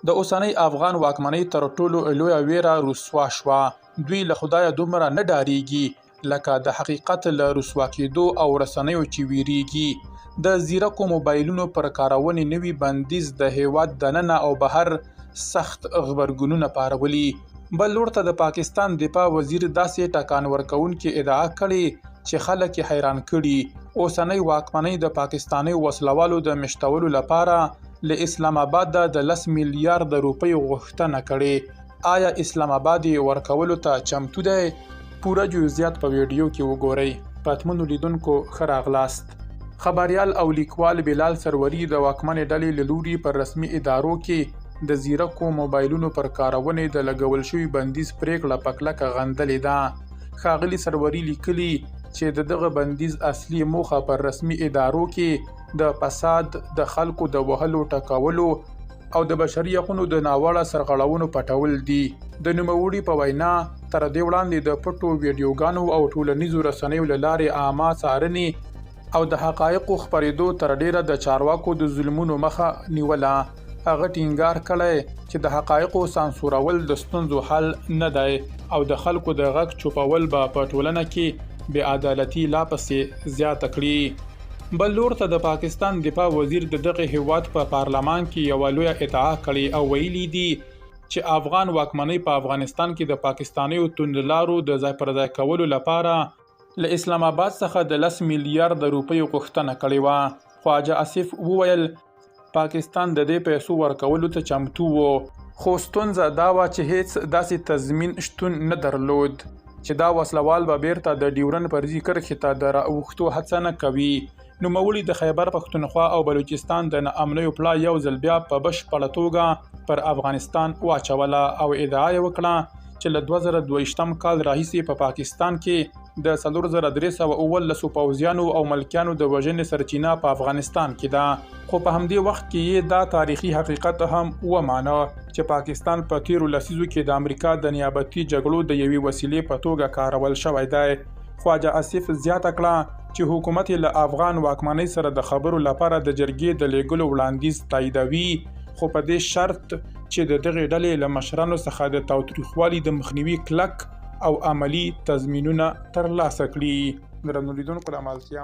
د اوسنۍ افغان واکمنۍ تر ټولو لویه ویره رسوا شوه. دوی له خدایه دومره نه ډاریږي لکه د حقیقت له رسوا کېدو او رسنیو چې ویریږي. د زیرکو موبایلونو پر کارونې نوي بندیز د هیواد دننه او بهر سخت غبرګونونه پارولي. بل لور ته د پاکستان دفاع وزیر داسې ټکان ورکوونکې ادعا کړې چې خلک یې حیران کړي. اوسنۍ واکمنۍ د پاکستاني وسلوالو د مشتولو لپاره له اسلام آباد د 10 میلیارد روپیو غوښتنه کړې. آیا اسلام آباد یې ورکولو ته چمتو دی؟ پوره جزئیات په ویډیو کې وګورئ. پاتمنو لیدونکو ښه راغلاست. خبریال او لیکوال بلال سروري د واکمنې ډلې له لوري پر رسمي ادارو کې د زیرکو موبایلونو پر کارونې د لګول شوي بندیز پریکړه په کلکه غندلې ده. ښاغلي سروري لیکلي چې د دغه بندیز اصلي موخه پر رسمي ادارو کې د فساد، د خلکو د وهلو ټکولو او د بشري حقونو د ناوړه سرغړونو پټول دي. د نوموړي په وینا تر دې وړاندې د پټو ویډیوګانو او ټولنیزو رسنیو له لارې عامه څارنې او د حقایقو خپرېدو تر ډیره د چارواکو د ظلمونو مخه نیوله. هغه ټینګار کړی چې د حقایقو سانسورول د ستونزو حل نه دی او د خلکو د غږ چوپول به په ټولنه کې بې عدالتي لا پسې زیاته کړي. بل لور ته د پاکستان دفاع وزیر د دغه هیواد په پارلمان کې یوه لویه ادعا کړې او ویلي دي چې افغان واکمنۍ په افغانستان کې د پاکستانیو توندلارو د ځای پر ځای کولو لپاره له اسلام آباد څخه د 10 میلیارد روپیو غوښتنه کړې وه. خواجه آصف وویل پاکستان د دې پیسو ورکولو ته چمتو و، خو ستونزه دا وه چې هیڅ داسې تضمین شتون نه درلود چې دا وسلوال به بیرته د ډیورن فرضي کرښې ته د راوښتو هڅه نه کوي. نوموړي د خیبر پښتونخوا او بلوچستان د ناامنیو پلا یو ځل بیا په بشپړه توګه پر افغانستان واچوله او ادعا یې وکړه چې له 2022 کال راهیسې په پاکستان کې د 4319 پوځیانو او ملکیانو د وژنې سرچینه په افغانستان کې ده. خو په همدې وخت کې یې دا تاریخي حقیقت هم ومانه چې پاکستان په تیرو لسیزو کې د امریکا د نیابتي جګړو د یوې وسیلې په توګه کارول شوی دی. خواجه آصف زیاته کړه چې حکومت یې له افغان واکمنۍ سره د خبرو لپاره د جرګې د لیږلو وړاندیز تاییدوي، خو په دې شرط چې د دغې ډلې له مشرانو څخه د تاوتریخوالي د مخنیوي کلک او عملی تضمینونه ترلاسه کړي. درنو لیدونکو د مالتیا